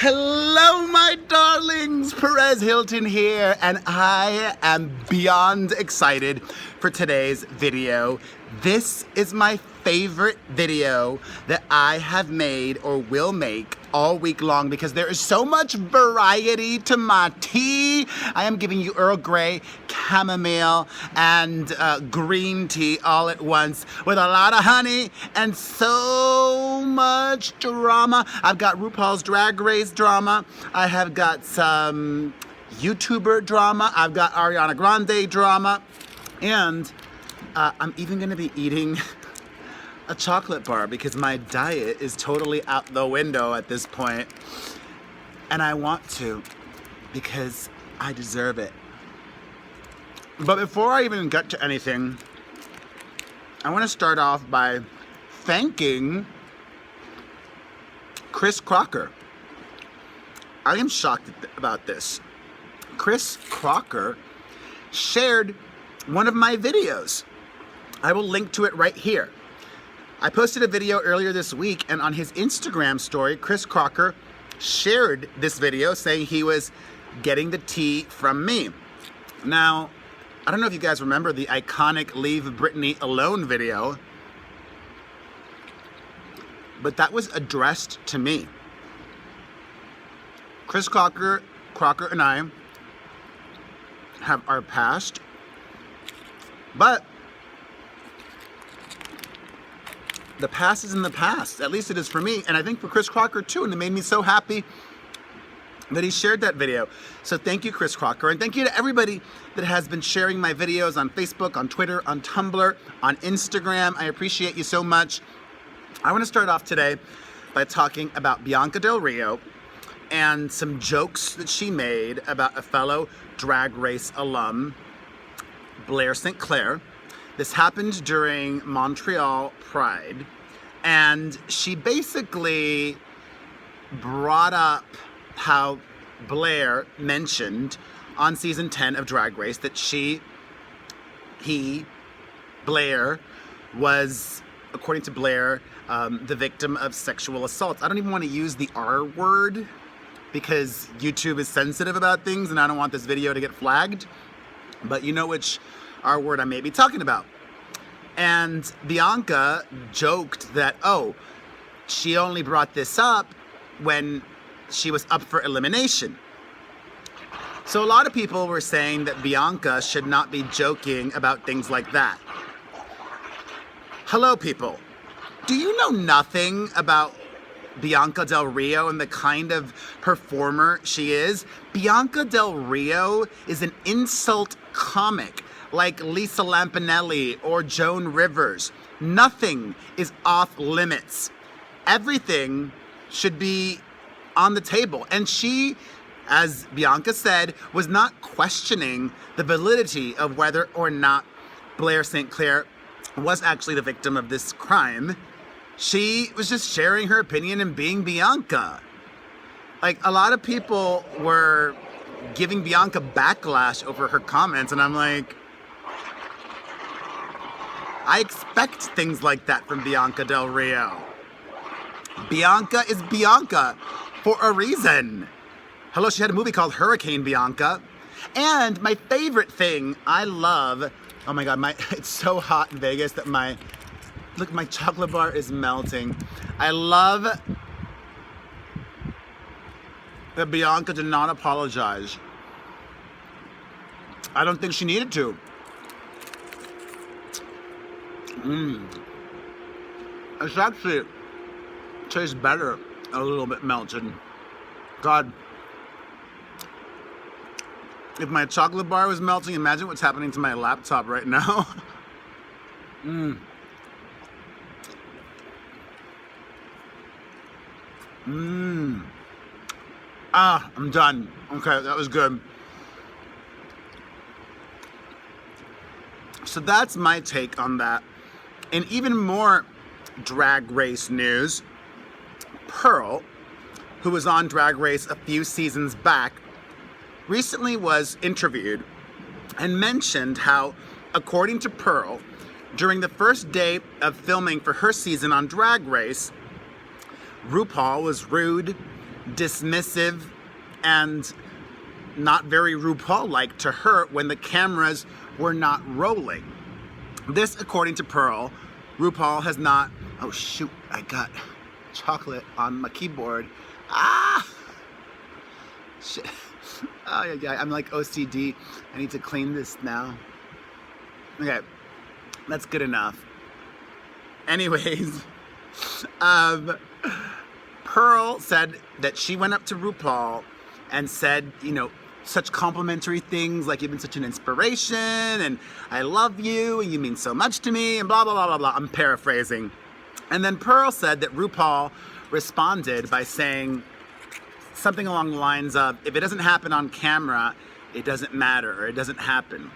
Hello, my darlings. Perez Hilton here, and I am beyond excited for today's video. This is my favorite video that I have made or will make all week long because there is so much variety to my tea. I am giving you Earl Grey, chamomile, and green tea all at once with a lot of honey and so much drama. I've got RuPaul's Drag Race drama. I have got some YouTuber drama. I've got Ariana Grande drama. And I'm even gonna be eating a chocolate bar because my diet is totally out the window at this point. And I want to because I deserve it. But before I even get to anything, I want to start off by thanking Chris Crocker. I am shocked about this. Chris Crocker shared one of my videos. I will link to it right here. I posted a video earlier this week, and on his Instagram story, Chris Crocker shared this video saying he was getting the tea from me. Now, I don't know if you guys remember the iconic Leave Britney Alone video, but that was addressed to me. Chris Crocker and I have our past, but the past is in the past. At least it is for me, and I think for Chris Crocker too, and it made me so happy that he shared that video. So thank you, Chris Crocker, and thank you to everybody that has been sharing my videos on Facebook, on Twitter, on Tumblr, on Instagram. I appreciate you so much. I want to start off today by talking about Bianca Del Rio and some jokes that she made about a fellow Drag Race alum, Blair St. Clair. This happened during Montreal Pride, and she basically brought up how Blair mentioned on season 10 of Drag Race that Blair was, according to Blair, the victim of sexual assault. I don't even want to use the R word because YouTube is sensitive about things and I don't want this video to get flagged, but you know which R word I may be talking about. And Bianca joked that, oh, she only brought this up when she was up for elimination. So a lot of people were saying that Bianca should not be joking about things like that. Hello, people. Do you know nothing about Bianca Del Rio and the kind of performer she is? Bianca Del Rio is an insult comic like Lisa Lampanelli or Joan Rivers. Nothing is off limits. Everything should be on the table. And she, as Bianca said, was not questioning the validity of whether or not Blair St. Clair was actually the victim of this crime. She was just sharing her opinion and being Bianca. Like, a lot of people were giving Bianca backlash over her comments, and I'm like, I expect things like that from Bianca Del Rio. Bianca is Bianca for a reason. Hello, she had a movie called Hurricane Bianca. And my favorite thing, I love, oh my God, it's so hot in Vegas that my chocolate bar is melting. I love that Bianca did not apologize. I don't think she needed to. It's actually tastes better a little bit melted. God, if my chocolate bar was melting, imagine what's happening to my laptop right now. I'm done. Okay, that was good. So that's my take on that. And even more Drag Race news, Pearl, who was on Drag Race a few seasons back, recently was interviewed and mentioned how, according to Pearl, during the first day of filming for her season on Drag Race, RuPaul was rude dismissive and not very RuPaul-like to her when the cameras were not rolling. This, according to Pearl, RuPaul has not... Oh shoot, I got chocolate on my keyboard. Ah! Shit. Oh yeah, I'm like OCD. I need to clean this now. Okay, that's good enough. Anyways, Pearl said that she went up to RuPaul and said, you know, such complimentary things like, you've been such an inspiration and I love you and you mean so much to me and blah, blah, blah, blah, blah. I'm paraphrasing. And then Pearl said that RuPaul responded by saying something along the lines of, if it doesn't happen on camera, it doesn't matter, or it doesn't happen.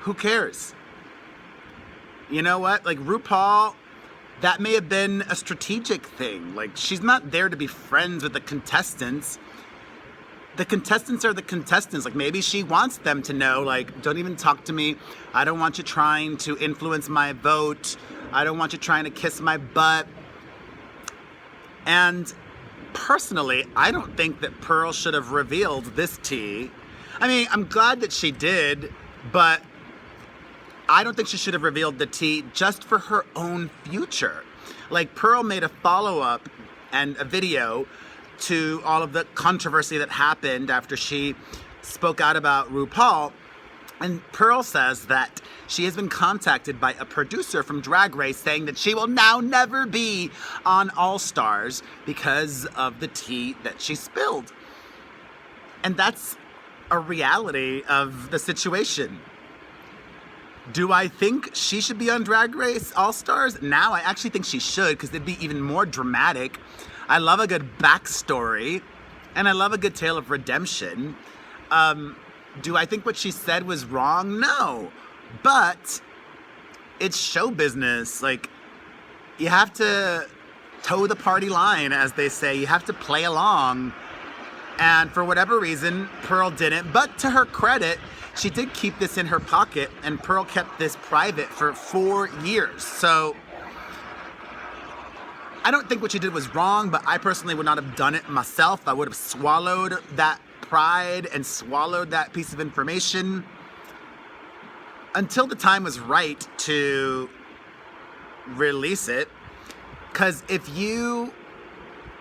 Who cares? You know what? Like, RuPaul, that may have been a strategic thing. Like, she's not there to be friends with the contestants. The contestants are the contestants. Like, maybe she wants them to know, like, don't even talk to me. I don't want you trying to influence my vote. I don't want you trying to kiss my butt. And personally, I don't think that Pearl should have revealed this tea. I mean, I'm glad that she did, but I don't think she should have revealed the tea just for her own future. Like, Pearl made a follow-up and a video to all of the controversy that happened after she spoke out about RuPaul. And Pearl says that she has been contacted by a producer from Drag Race saying that she will now never be on All Stars because of the tea that she spilled. And that's a reality of the situation. Do I think she should be on Drag Race All Stars? Now I actually think she should, because it'd be even more dramatic. I love a good backstory, and I love a good tale of redemption. Do I think what she said was wrong? No. But it's show business. Like, you have to toe the party line, as they say. You have to play along. And for whatever reason, Pearl didn't. But to her credit, she did keep this in her pocket, and Pearl kept this private for 4 years. So I don't think what she did was wrong, but I personally would not have done it myself. I would have swallowed that pride and swallowed that piece of information until the time was right to release it. Because if you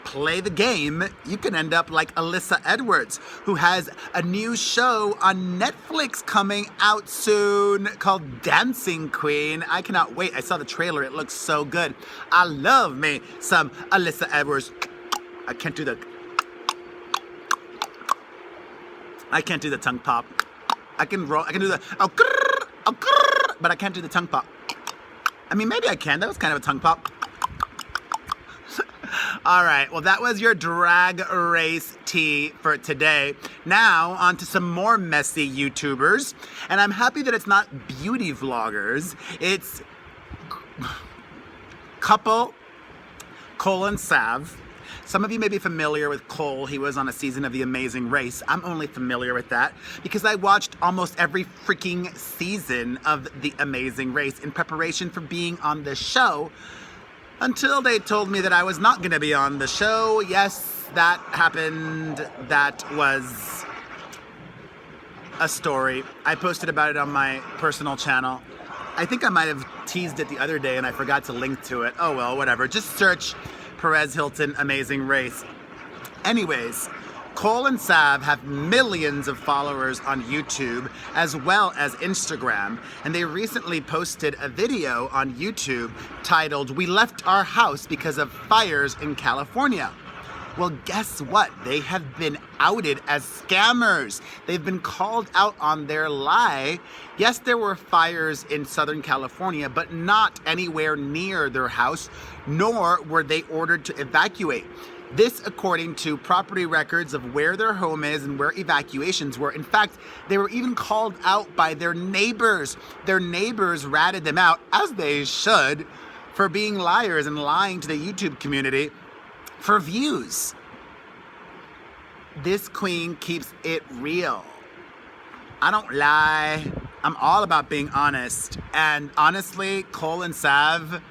play the game, you can end up like Alyssa Edwards, who has a new show on Netflix coming out soon called Dancing Queen. I cannot wait. I saw the trailer. It looks so good. I love me some Alyssa Edwards. I can't do the tongue pop. I can roll. I can do the but I can't do the tongue pop. I mean, maybe I can. That was kind of a tongue pop. All right, well, that was your Drag Race tea for today. Now, on to some more messy YouTubers. And I'm happy that it's not beauty vloggers. It's couple Cole Sav. Some of you may be familiar with Cole. He was on a season of The Amazing Race. I'm only familiar with that because I watched almost every freaking season of The Amazing Race in preparation for being on the show, until they told me that I was not going to be on the show. Yes, that happened. That was a story. I posted about it on my personal channel. I think I might have teased it the other day and I forgot to link to it. Oh well, whatever. Just search Perez Hilton Amazing Race. Anyways, Cole and Sav have millions of followers on YouTube as well as Instagram, and they recently posted a video on YouTube titled, "We Left Our House Because of Fires in California." Well, guess what? They have been outed as scammers. They've been called out on their lie. Yes, there were fires in Southern California, but not anywhere near their house, nor were they ordered to evacuate. This according to property records of where their home is and where evacuations were. In fact, they were even called out by their neighbors. Their neighbors ratted them out, as they should, for being liars and lying to the YouTube community for views. This queen keeps it real. I don't lie. I'm all about being honest. And honestly, Cole and Sav,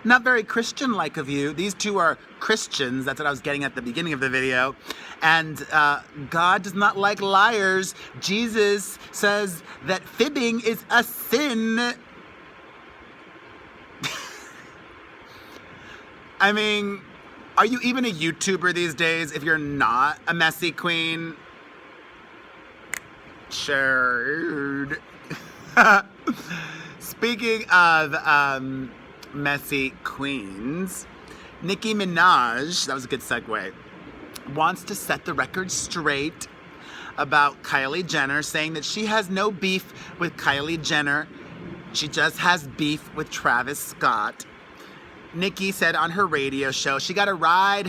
Not very Christian-like of you. These two are Christians. That's what I was getting at the beginning of the video. And God does not like liars. Jesus says that fibbing is a sin. I mean, are you even a YouTuber these days if you're not a messy queen? Sure. Speaking of messy queens, Nicki Minaj, that was a good segue, wants to set the record straight about Kylie Jenner, saying that she has no beef with Kylie Jenner. She just has beef with Travis Scott. Nicki said on her radio show she got to ride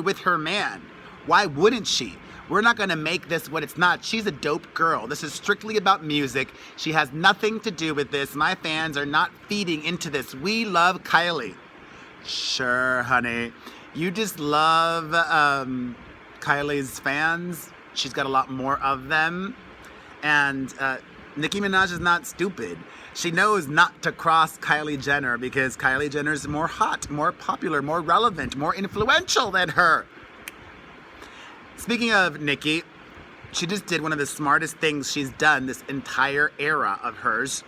with her man. Why wouldn't she? We're not gonna make this what it's not. She's a dope girl. This is strictly about music. She has nothing to do with this. My fans are not feeding into this. We love Kylie. Sure, honey. You just love Kylie's fans. She's got a lot more of them. And Nicki Minaj is not stupid. She knows not to cross Kylie Jenner because Kylie Jenner is more hot, more popular, more relevant, more influential than her. Speaking of Nicki, she just did one of the smartest things she's done this entire era of hers.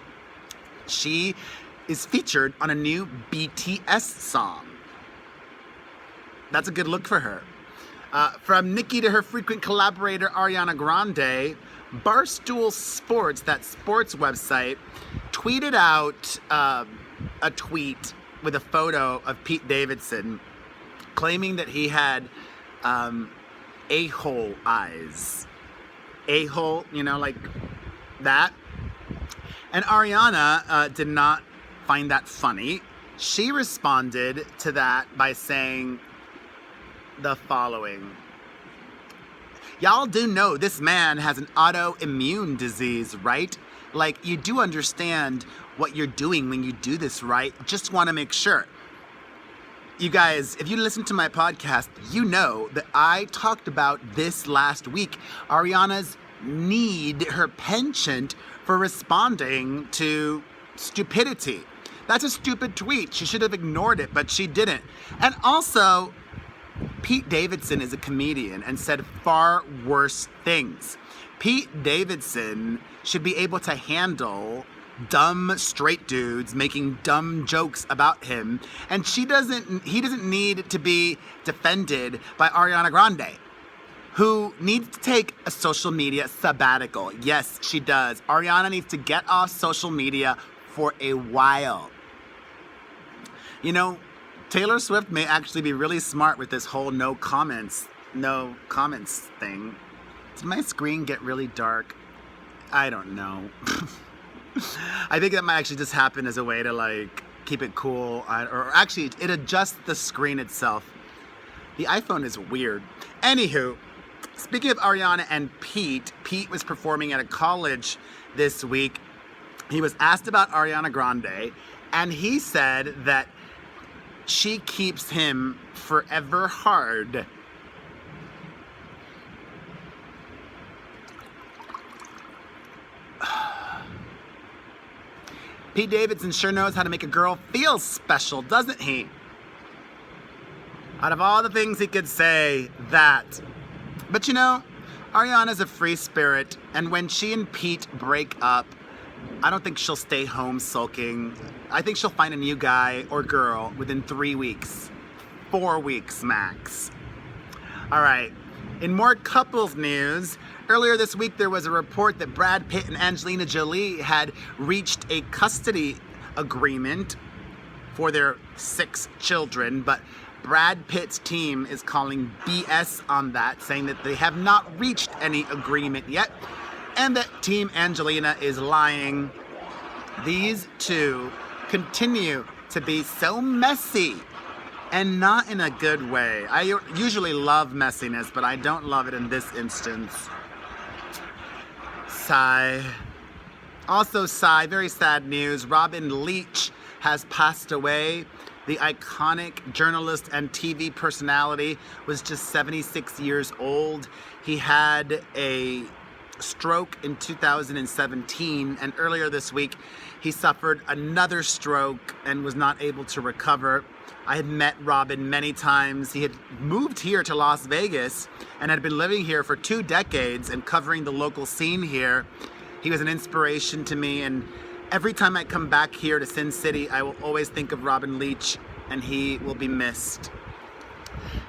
She is featured on a new BTS song. That's a good look for her. From Nicki to her frequent collaborator Ariana Grande, Barstool Sports, that sports website, tweeted out a tweet with a photo of Pete Davidson claiming that he had a-hole eyes. A-hole, you know, like that. And Ariana did not find that funny. She responded to that by saying the following. Y'all do know this man has an autoimmune disease, right? Like, you do understand what you're doing when you do this, right? Just want to make sure. You guys, if you listen to my podcast, you know that I talked about this last week. Ariana's need, her penchant for responding to stupidity. That's a stupid tweet. She should have ignored it, but she didn't. And also, Pete Davidson is a comedian and said far worse things. Pete Davidson should be able to handle dumb straight dudes making dumb jokes about him, and he doesn't need to be defended by Ariana Grande, who needs to take a social media sabbatical. Yes, she does. Ariana needs to get off social media for a while. You know, Taylor Swift may actually be really smart with this whole no comments thing. Did my screen get really dark? I don't know. I think that might actually just happen as a way to like keep it cool, or actually it adjusts the screen itself. The iPhone is weird. Anywho, speaking of Ariana and Pete was performing at a college this week. He was asked about Ariana Grande, and he said that she keeps him forever hard. Pete Davidson sure knows how to make a girl feel special, doesn't he? Out of all the things he could say, that. But you know, Ariana's a free spirit, and when she and Pete break up, I don't think she'll stay home sulking. I think she'll find a new guy or girl within 3 weeks. 4 weeks max. All right, in more couples news, earlier this week there was a report that Brad Pitt and Angelina Jolie had reached a custody agreement for their 6 children, but Brad Pitt's team is calling BS on that, saying that they have not reached any agreement yet, and that Team Angelina is lying. These two continue to be so messy, and not in a good way. I usually love messiness, but I don't love it in this instance. Sigh. Also sigh, very sad news. Robin Leach has passed away. The iconic journalist and TV personality was just 76 years old. He had a stroke in 2017, and earlier this week he suffered another stroke and was not able to recover. I had met Robin many times. He had moved here to Las Vegas and had been living here for 2 decades and covering the local scene here. He was an inspiration to me, and every time I come back here to Sin City, I will always think of Robin Leach, and he will be missed.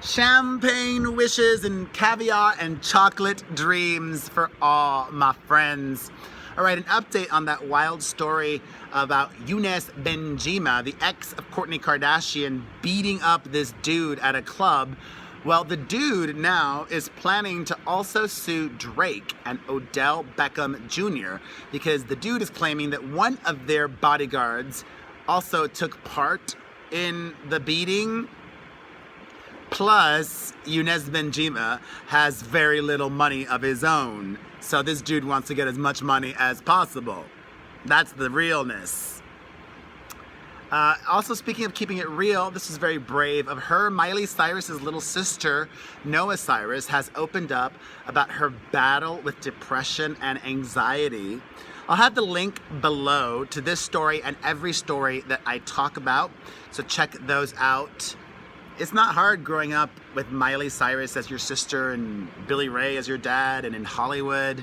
Champagne wishes and caviar and chocolate dreams for all my friends. All right, an update on that wild story about Younes Benjima, the ex of Kourtney Kardashian, beating up this dude at a club. Well, the dude now is planning to also sue Drake and Odell Beckham Jr. because the dude is claiming that one of their bodyguards also took part in the beating. Plus, Younes Benjima has very little money of his own. So this dude wants to get as much money as possible. That's the realness. Also, speaking of keeping it real, this is very brave of her. Miley Cyrus's little sister, Noah Cyrus, has opened up about her battle with depression and anxiety. I'll have the link below to this story and every story that I talk about, so check those out. It's not hard growing up with Miley Cyrus as your sister and Billy Ray as your dad and in Hollywood.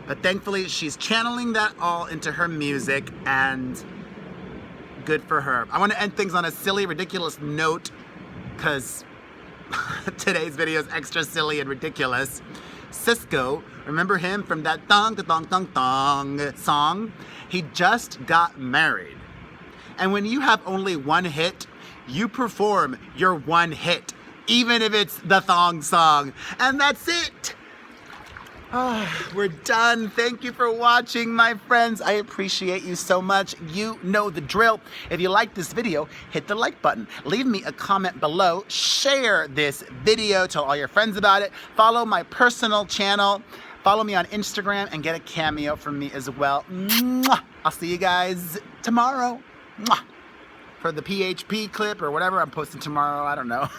But thankfully, she's channeling that all into her music, and good for her. I want to end things on a silly, ridiculous note because today's video is extra silly and ridiculous. Cisco, remember him from that thong, da thong, thong, thong song? He just got married. And when you have only one hit, you perform your one hit, even if it's the thong song. And that's it. We're done. Thank you for watching, my friends. I appreciate you so much. You know the drill. If you like this video, hit the like button. Leave me a comment below. Share this video. Tell all your friends about it. Follow my personal channel. Follow me on Instagram and get a cameo from me as well. Mwah! I'll see you guys tomorrow. Mwah! For the PHP clip or whatever I'm posting tomorrow. I don't know.